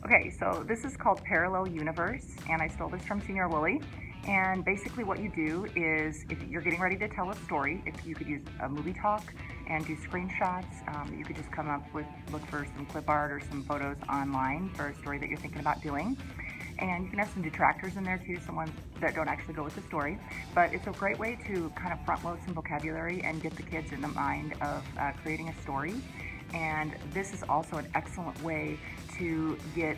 Okay, so this is called Parallel Universe, and I stole this from Senior Wooly. And basically what you do is, if you're getting ready to tell a story, if you could use a movie talk and do screenshots, you could just come up with, look for some clip art or some photos online for a story that you're thinking about doing. And you can have some detractors in there too, some ones that don't actually go with the story. But it's a great way to kind of front load some vocabulary and get the kids in the mind of creating a story. And this is also an excellent way to get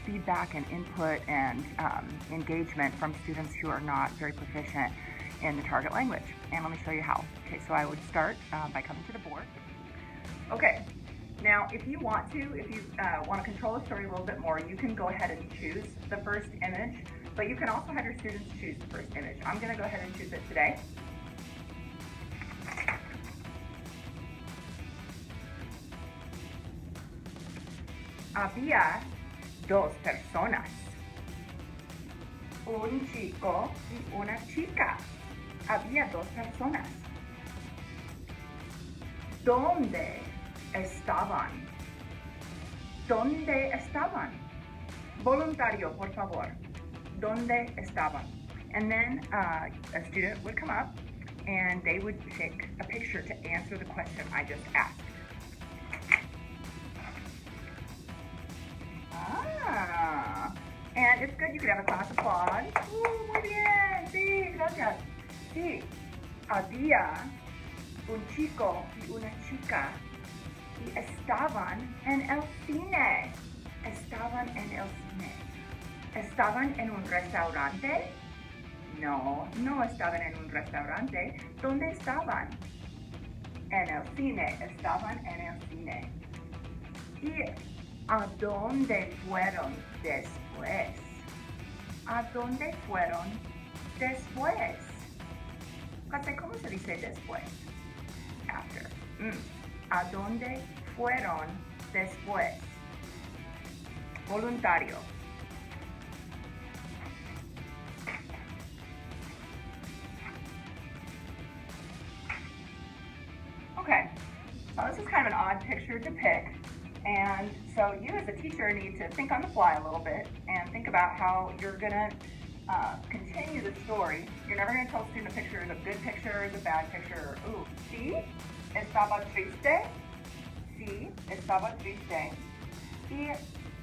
feedback and input and engagement from students who are not very proficient in the target language. And let me show you how. Okay, so I would start by coming to the board. Okay, now if you want to control the story a little bit more, you can go ahead and choose the first image, but you can also have your students choose the first image. I'm going to go ahead and choose it today. Había dos personas, un chico y una chica. Había dos personas. ¿Dónde estaban? ¿Dónde estaban? Voluntario, por favor. ¿Dónde estaban? And then a student would come up and they would take a picture to answer the question I just asked. And it's good, you could have a class applause. Muy bien, sí, gracias. Sí, había un chico y una chica y estaban en el cine. Estaban en el cine. ¿Estaban en un restaurante? No, no estaban en un restaurante. ¿Dónde estaban? En el cine, estaban en el cine. Y ¿a dónde fueron después? ¿A dónde fueron después? ¿Cómo se dice después? After. ¿A dónde fueron después? Voluntario. Okay, so this is kind of an odd picture to pick. And so you as a teacher need to think on the fly a little bit and think about how you're going to continue the story. You're never going to tell a student a picture is a good picture, is a bad picture. Ooh, sí, estaba triste. Sí, estaba triste. ¿Y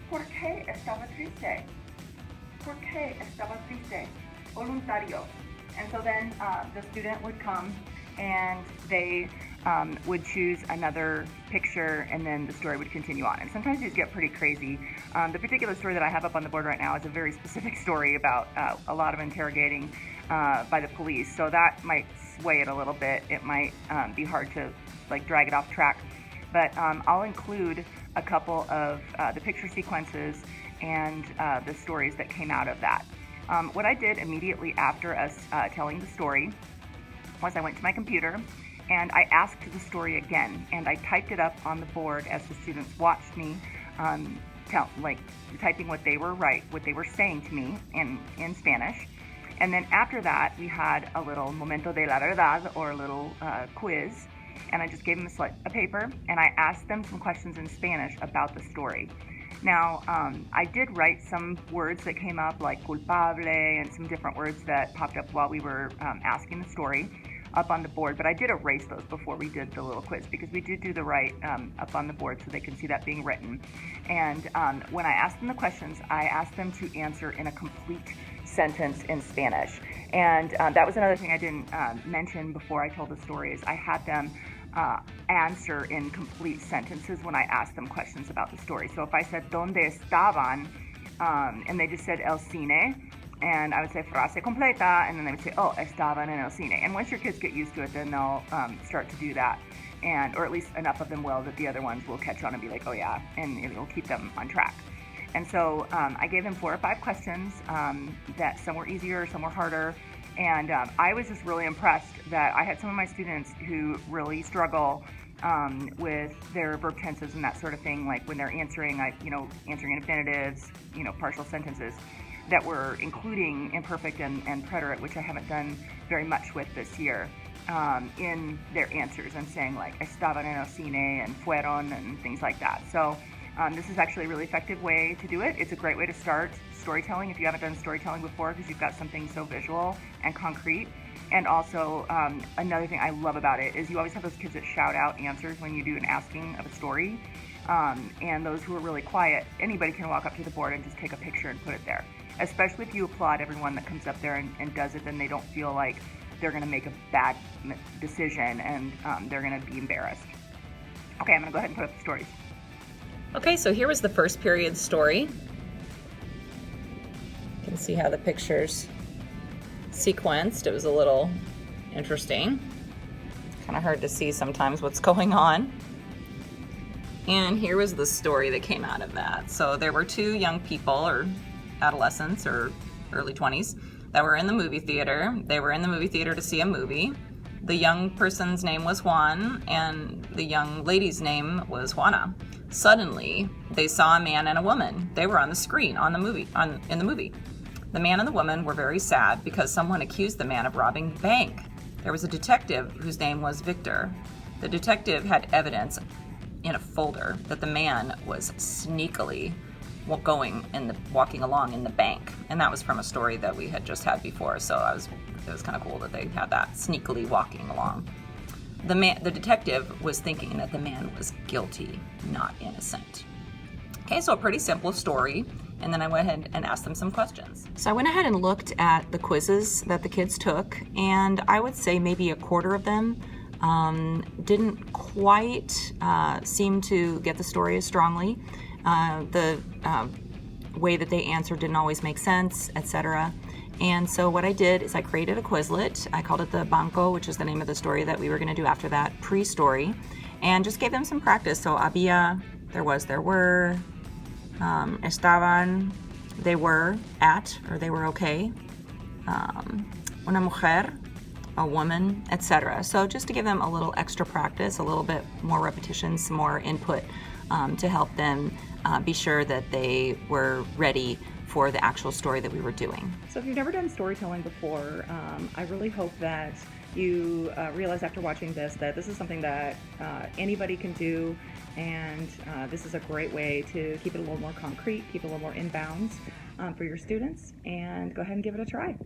por qué estaba triste? ¿Por qué estaba triste? Voluntario. And so then the student would come and they would choose another picture, and then the story would continue on. And sometimes these get pretty crazy. The particular story that I have up on the board right now is a very specific story about a lot of interrogating by the police, so that might sway it a little bit. It might be hard to drag it off track, but I'll include a couple of the picture sequences and the stories that came out of that. What I did immediately after us telling the story was I went to my computer and I asked the story again, and I typed it up on the board as the students watched me typing what they were saying to me in Spanish. And then after that, we had a little momento de la verdad, or a little quiz, and I just gave them a paper, and I asked them some questions in Spanish about the story. Now, I did write some words that came up, like culpable, and some different words that popped up while we were asking the story up on the board, but I did erase those before we did the little quiz, because we did do the right up on the board so they can see that being written. And when I asked them the questions, I asked them to answer in a complete sentence in Spanish. And that was another thing I didn't mention before I told the story, is I had them answer in complete sentences when I asked them questions about the story. So if I said, ¿Dónde estaban? And they just said, el cine. And I would say frase completa, and then they would say, oh, estaban en el cine. And once your kids get used to it, then they'll start to do that. Or at least enough of them will that the other ones will catch on and be like, oh yeah, and it will keep them on track. And so I gave them 4 or 5 questions that some were easier, some were harder. And I was just really impressed that I had some of my students who really struggle with their verb tenses and that sort of thing, like when they're answering, answering infinitives, partial sentences, that were including imperfect and preterite, which I haven't done very much with this year, in their answers, and saying like estaban en el cine and fueron and things like that. So This is actually a really effective way to do it. It's a great way to start storytelling if you haven't done storytelling before, because you've got something so visual and concrete. And also, another thing I love about it is you always have those kids that shout out answers when you do an asking of a story. And those who are really quiet, anybody can walk up to the board and just take a picture and put it there. Especially if you applaud everyone that comes up there and does it, then they don't feel like they're going to make a bad decision and they're going to be embarrassed. Okay, I'm going to go ahead and put up the stories. Okay, so here was the first period story. You can see how the pictures sequenced. It was a little interesting. Kind of hard to see sometimes what's going on. And here was the story that came out of that. So there were two young people, or adolescents, or early 20s, that were in the movie theater. They were in the movie theater to see a movie. The young person's name was Juan, and the young lady's name was Juana. Suddenly, they saw a man and a woman. They were on the screen in the movie. The man and the woman were very sad because someone accused the man of robbing the bank. There was a detective whose name was Victor. The detective had evidence in a folder that the man was sneakily walking along in the bank, and that was from a story that we had just had before. So it was kind of cool that they had that, sneakily walking along. The detective was thinking that the man was guilty, not innocent. Okay, so a pretty simple story. And then I went ahead and asked them some questions. So I went ahead and looked at the quizzes that the kids took, and I would say maybe a quarter of them didn't quite seem to get the story as strongly. The way that they answered didn't always make sense, etc. And so what I did is I created a Quizlet. I called it the Banco, which is the name of the story that we were going to do after that, pre-story, and just gave them some practice. So había, there were, estaban, they were at, or they were okay, una mujer, a woman, etc. So just to give them a little extra practice, a little bit more repetition, some more input to help them be sure that they were ready for the actual story that we were doing. So if you've never done storytelling before, I really hope that you realize after watching this that this is something that anybody can do, and this is a great way to keep it a little more concrete, keep it a little more in bounds for your students, and go ahead and give it a try.